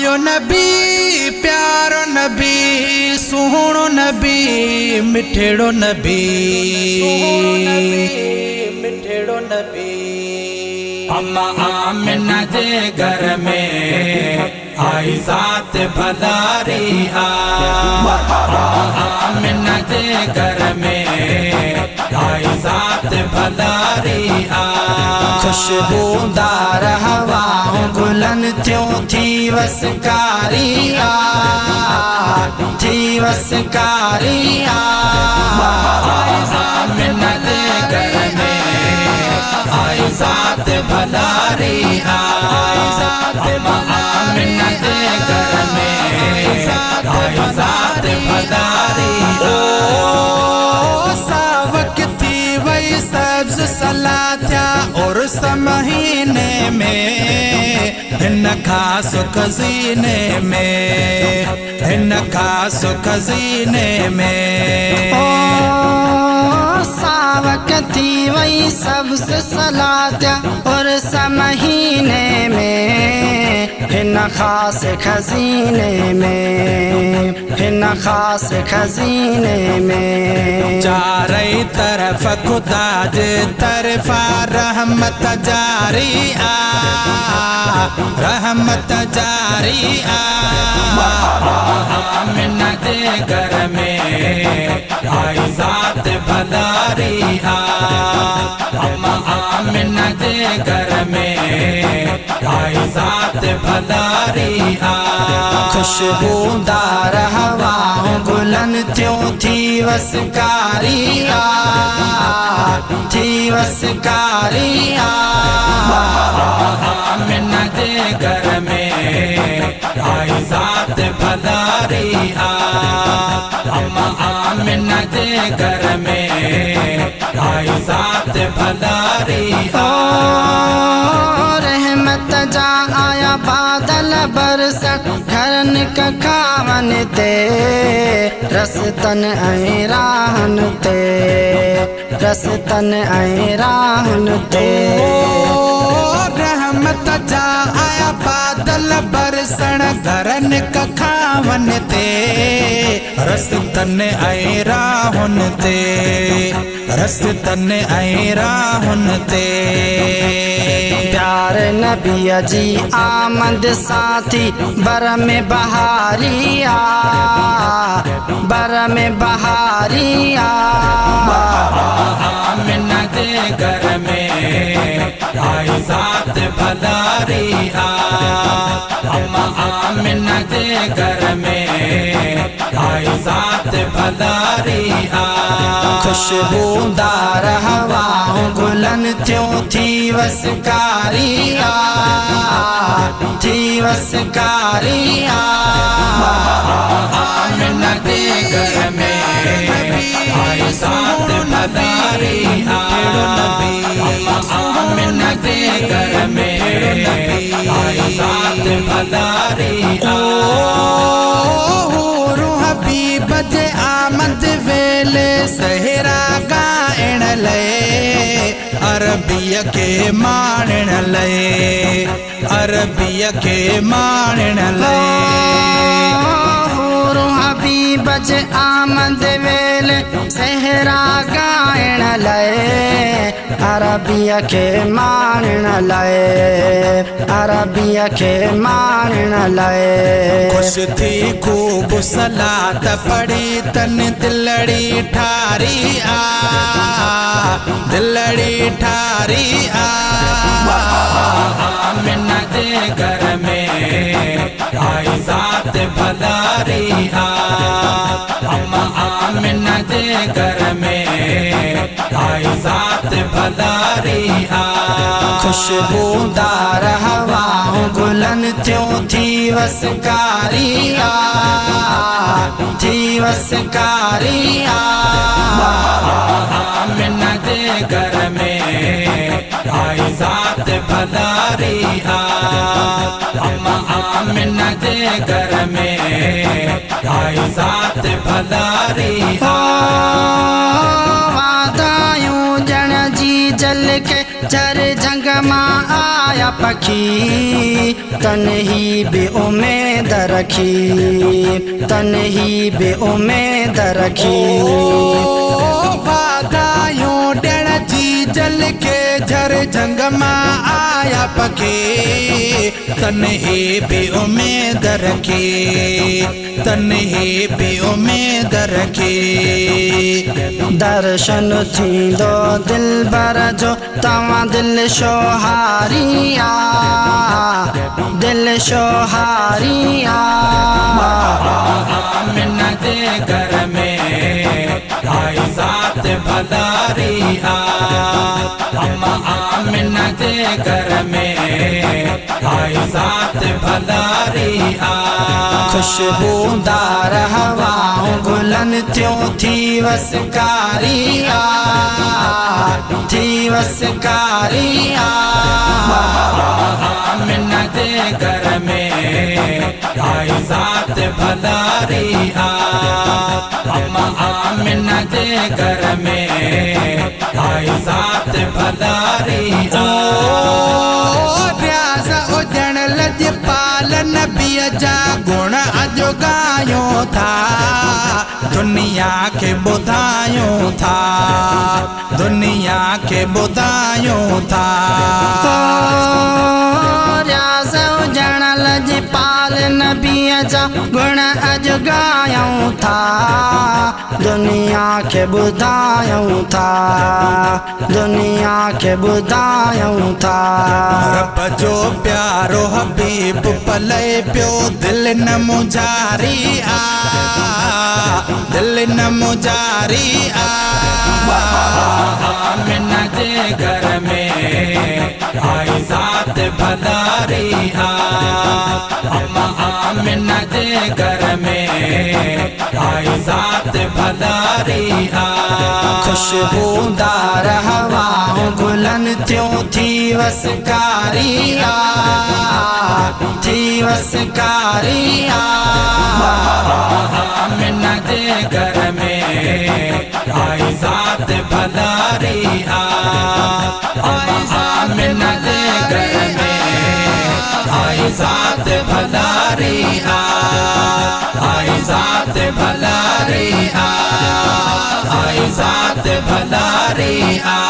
आयो नबी प्यारो नबी सुहणो नबी मिठड़ो नबी मिठड़ो नबी। अम्मा आमिना जे घर में आई ज़ात भलारी आमिना जे घर में आई ज़ात भलारी खुशबूदार हवाओं गुलन त्यों थी वसकारी थी वसकारी आमिना जे घर में आई ज़ात भलारी आमिना जे घर में आई ज़ात भलारी। सावक थी वही सब्ज सलात्या और महीने में इन खास खजीने में इन खास खजीने में सावक थी वही सबसे सलात्या और महीने में इन खास खजीने में इन खास खजीने में चारे तरफ खुदा जे तरफा रहमत जारी रहमत जारी आमिना जे घर में आई ज़ात भलारी अम्मा आमिना जे घर में आई ज़ात भलारी खुशबूदार हवाओं गुलन त्यों थी वसकारी थी वसकारी आमिना जे घर में आई ज़ात भलारी अम्मा आमिना जे घर में आई ज़ात भलारी। रहमत जा आया बादल बरस घरन का खावन ते रस्तन ऐं राहन ते रस्तन ऐं राहन ते रहमत जा आया बादल बरसण घरन का खावन ते रस्तन ऐं राहुन ते रस्तन ऐं राहुन ते। प्यार नबी जी आमद साथी बर में बहारिया बर में बहारिया आमिना जे घर में आई ज़ात भलारी अम्मा आमिना जे घर में आई ज़ात भलारी खुशबूदार हवाओं गुलन त्यों थी वसकारी थी वसकारी आमिना जे घर में आई ज़ात भलारी आमिना जे घर में आई ज़ात भलारी हबीब जे आमद वेले सहरा गाइण लए अरबीय के माणण लए अरबीय के माणण लए हबीब जे आमद वेले सहरा गाइण लए अरबिया के माणण लए अरबिया के माणण लए खुश थी खूब सलात पड़ी तन दिलड़ी ठारी दिलड़ी ठारी आमिना जे घर में आई ज़ात भलारी अम्मा आमिना जे घर में आई ज़ात भलारी खुशबूदार हवाओं गुलन त्यों थी वसकारी थी वसकारी आमिना जे घर में आई ज़ात भलारी अम्मा आमिना जे घर में आई ज़ात भलारी वादायूं जण जी जल के झर झंग मां आया पखी तन ही बेउम्मीद रखी तन ही बेउम्मीद रखी वादायूं ॾियण जी जल के झर झंग मां आया पखे तन ही बेउम्मीद रखे तन ही बेउम्मीद रखे दर्शन थींदो दिलबर जो तव्हां दिल शोहारिया दिल शोहारिया आमिना दे घर में आई ज़ात भलारी आ अम्मा आमिना दे घर में आई ज़ात भलारी आ खुशबूदार हवाऊं गुलन त्यों थी वसकारिया थी वसकारिया आमिना दे घर में आई ज़ात भलारी आ अम्मा आमिना दे घर में आई ज़ात भलारी आ प्यासा उजण लज पालन बिया जा गुण अजो गायो था दुनिया के बुधायूं था दुनिया के बुधायूं था जण लज पाल नबीअ जा गुण अज गायूं था दुनिया के बुधायूं था दुनिया के बुधायूं था रब जो प्यारो हबीब पले पियो दिल न मुजारी आ दिल न मुजारी आ आमिना दे घर में आई ज़ात भलारी आ अम्मा आमिना दे घर में आई ज़ात भलारी आ खुशबूदार हवाऊं गुलन त्यों थी वसकारिया थी वसकारिया आमिना दे घर में आई ज़ात भलारी आ आमिना दे घर में आई ज़ात भलारी आ आई ज़ात भलारी आ आई ज़ात भलारी आ